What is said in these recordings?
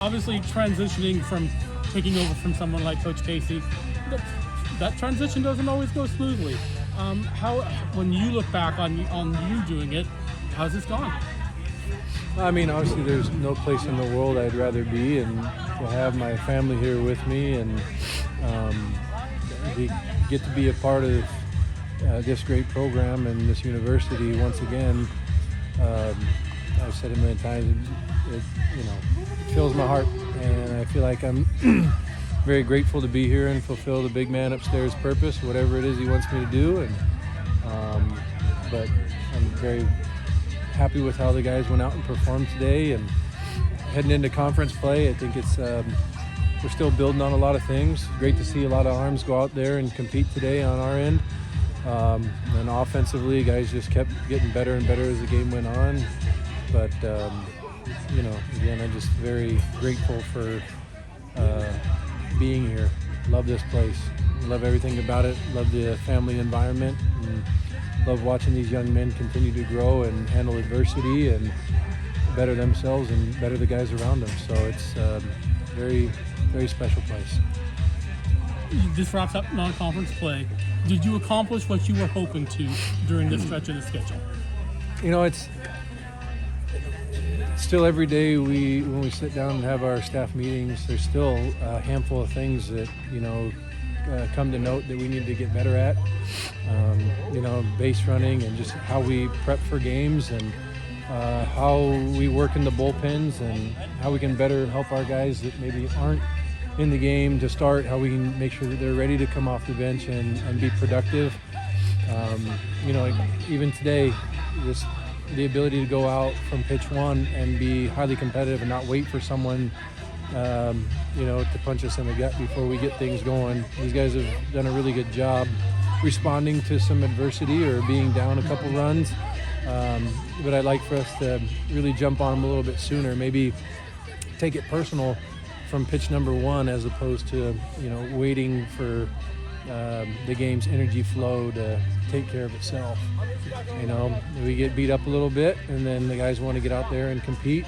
Obviously, transitioning from taking over from someone like Coach Casey, that transition doesn't always go smoothly. When you look back on you doing it, how's this gone? I mean, obviously, there's no place in the world I'd rather be, and to have my family here with me, and we get to be a part of this great program and this university once again. I've said it a million times. It fills my heart, and I feel like I'm very grateful to be here and fulfill the big man upstairs' purpose, whatever it is he wants me to do. And but I'm very happy with how the guys went out and performed today. And heading into conference play, I think it's we're still building on a lot of things. Great to see a lot of arms go out there and compete today on our end. And offensively, guys just kept getting better and better as the game went on. But again, I'm just very grateful for being here. Love this place. Love everything about it. Love the family environment. And love watching these young men continue to grow and handle adversity and better themselves and better the guys around them. So it's a very, very special place. This wraps up non-conference play. Did you accomplish what you were hoping to during this stretch of the schedule? It's still every day when we sit down and have our staff meetings, there's still a handful of things that come to note that we need to get better at. Base running and just how we prep for games, and how we work in the bullpens, and how we can better help our guys that maybe aren't in the game to start, how we can make sure that they're ready to come off the bench and be productive. Even today, just the ability to go out from pitch one and be highly competitive and not wait for someone to punch us in the gut before we get things going. These guys have done a really good job responding to some adversity or being down a couple runs. But I'd like for us to really jump on them a little bit sooner, maybe take it personal from pitch number one, as opposed to waiting for the game's energy flow to take care of itself. We get beat up a little bit, and then the guys want to get out there and compete.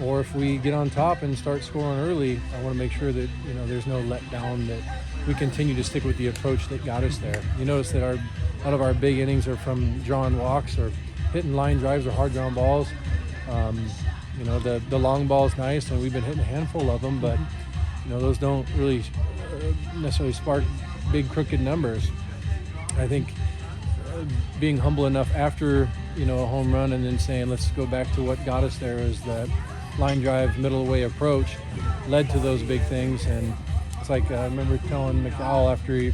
Or if we get on top and start scoring early, I want to make sure that there's no letdown, that we continue to stick with the approach that got us there. You notice that a lot of our big innings are from drawing walks or hitting line drives or hard ground balls. The long ball is nice, and we've been hitting a handful of them, but those don't really necessarily spark big crooked numbers. I think being humble enough after a home run and then saying let's go back to what got us there is that line drive middle away approach led to those big things. And it's like I remember telling McDowell after he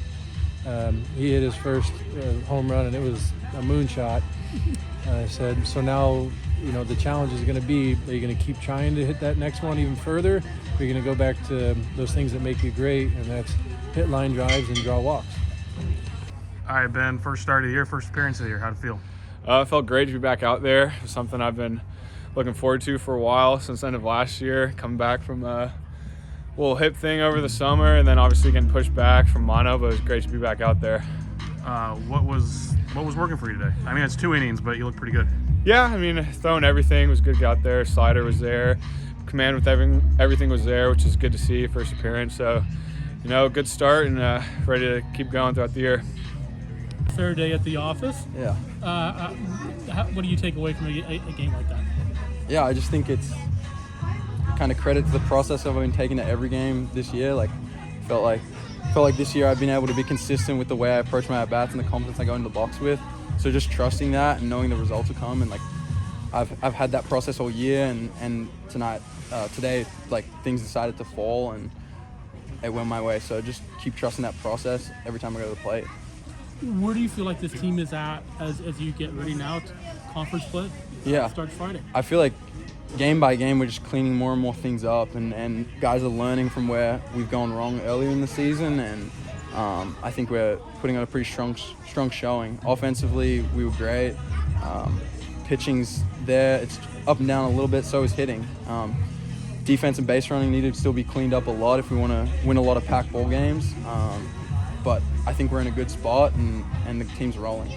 hit his first home run, and it was a moonshot. I said, so now the challenge is going to be, are you going to keep trying to hit that next one even further? Or are you going to go back to those things that make you great, and that's hit line drives and draw walks? All right, Ben, first start of the year, first appearance of the year. How'd it feel? It felt great to be back out there. It was something I've been looking forward to for a while, since the end of last year, coming back from a little hip thing over the summer, and then obviously getting pushed back from mono, but it was great to be back out there. What was working for you today? I mean, it's 2 innings, but you look pretty good. Yeah, I mean, throwing everything was good to get out there. Slider was there. Command with everything was there, which is good to see, first appearance. So, good start, and ready to keep going throughout the year. Fair day at the office. Yeah. What do you take away from a game like that? Yeah, I just think it's kind of credit to the process I've been taking to every game this year. Felt like this year I've been able to be consistent with the way I approach my at-bats and the confidence I go into the box with. So just trusting that and knowing the results will come, and I've had that process all year, and today things decided to fall and it went my way. So just keep trusting that process every time I go to the plate. Where do you feel like this team is at as you get ready now to conference play? Yeah. Starts Friday. I feel like game by game we're just cleaning more and more things up, and guys are learning from where we've gone wrong earlier in the season, and I think we're putting on a pretty strong showing. Offensively, we were great. Pitching's there. It's up and down a little bit, so is hitting. Defense and base running need to still be cleaned up a lot if we want to win a lot of packed ball games. But I think we're in a good spot, and the team's rolling.